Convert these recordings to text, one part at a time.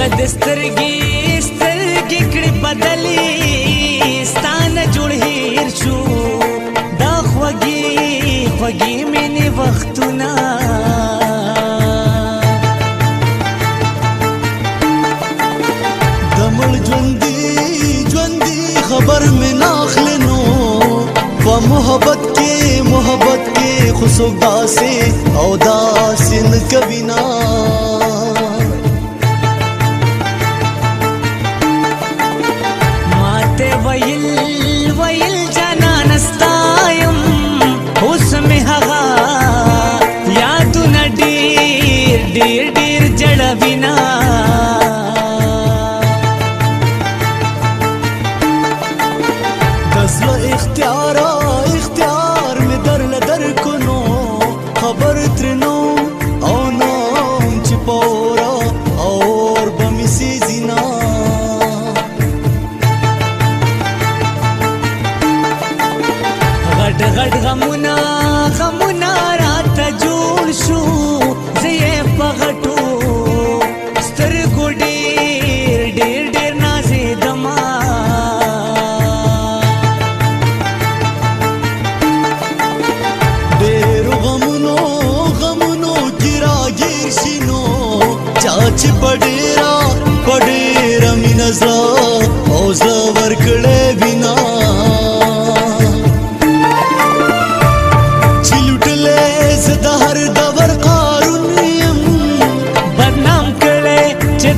कद स्तरगी स्तरगी कड़ी बदली ستان جوړ هیر شو دا خوږی مینې وختونه د مړ ژوندي خبر مې ناخلې نو په محبت کې خو څوک داسې او داسې نه کوي نه ویل جانان ستایم اوس مې هغه یادونه ډېر جړوینا د زړه اختیار مې درله درکړو خبر ترنو او نوم چې پورا اور به مې سيزینا غټ غمونه راته جوړ شو زه یې په غټو سترګو ډېر نازېدما ډېرو غمونو کې راګیر شي نو چا چې په ډېره مینه زړه او زړه ورکړی وي نه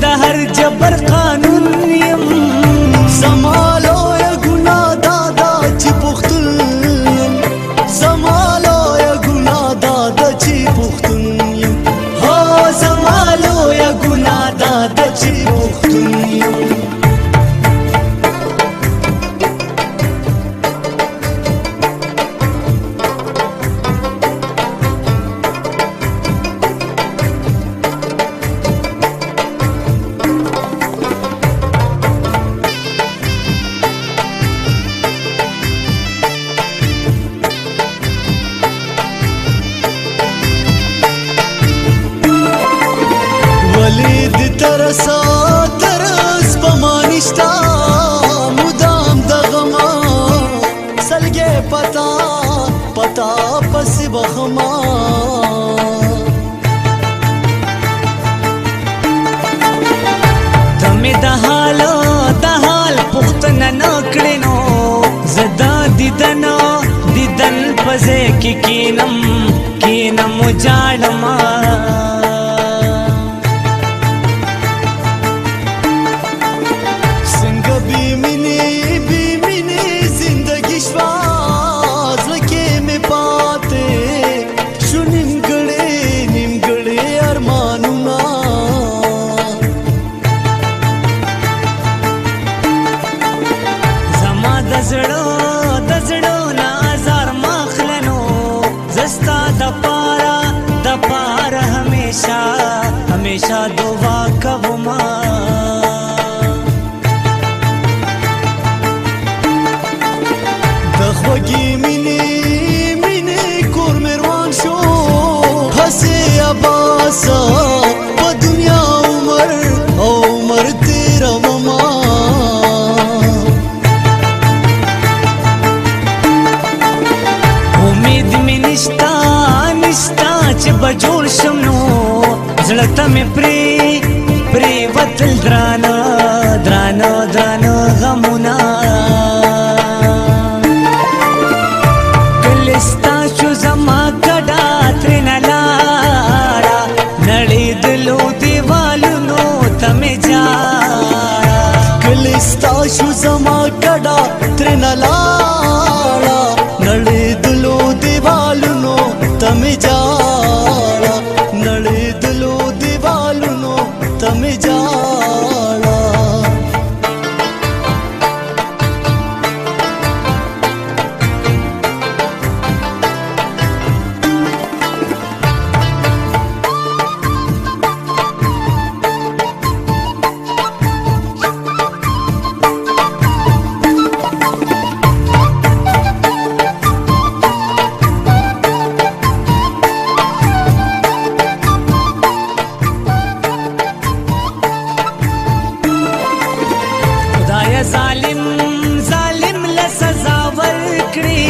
د هر جبر قانون یم زمالو یا ګناه دادا چې پښتون یم زمالو یا ګناه دادا چې پښتون یم هو زمالو یا ګناه دادا چې پښتون یم ولید ترس پمانشتا مدام دغما سلګې پتا پس بخما تمه د حال پختنه نکړې نو زدا دیدن پځه کې کینم جاړما د زړه نازار مخلنو زستا د پاره همیشه دعا کوما د خوږی مینې کور مې روان شو هسې اباسا په دنیا عمر تیروما نشتا چې بجوړ شم نو زړه ته مې پرې وتل درانه غمونه کله ستا شو زما ګډا ترېنه لاړه نړېدلو دیوالونو ته مې جاړه کله ستا شو زما ګډا ترېنه لاړه نړېدلو دیوالونو ته مې جاړه نړېدلو دیوالونو ته مې جاړه ظالم ظالم له سزا ورکړي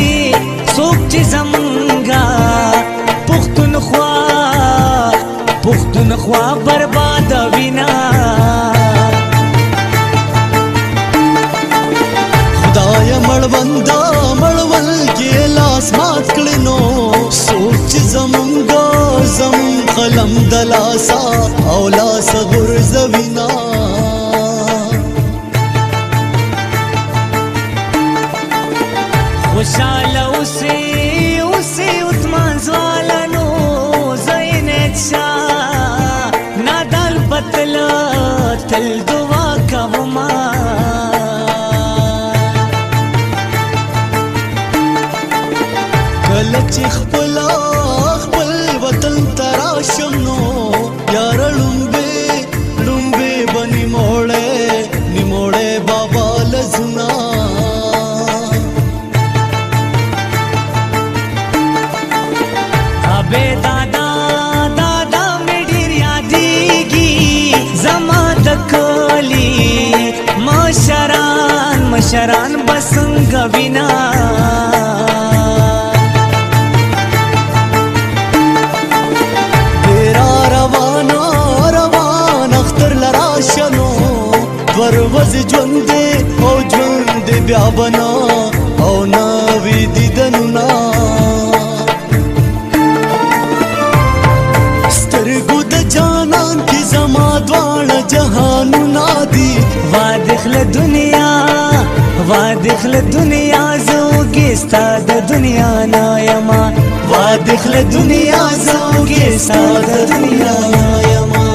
څوک چې زمونږه پښتونخوا برباد وینا خدای مړوندا مړول کې لاس مات کړي نو سوچ زمونږه زمون قلم دلاسا او لاس غرزوینا خوشاله اوسې عثمان ځوالانو زینت شاه نادال بتل تل دعا کوما کله چې خپل وطن تراشم نو یار لومبه بنی موړې بابا لزنا ابے دادا مې ډېر یادېږي زما د کلي مشران به څنګه وینا ورځ ژوند او ژوند بیا بنا او ناوی دیدنونه سترګو د جانان کې زما دواړه جهانونه دي وادخل دنیا زوګي ستا د دنیا نه یما وادخل دنیا زوګي ستا د دنیا نه یما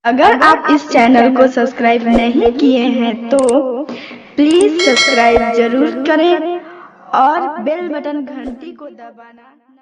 अगर आप इस चैनल को सब्सक्राइब नहीं किए हैं तो प्लीज सब्सक्राइब जरूर करें और बेल बटन घंटी को दबाना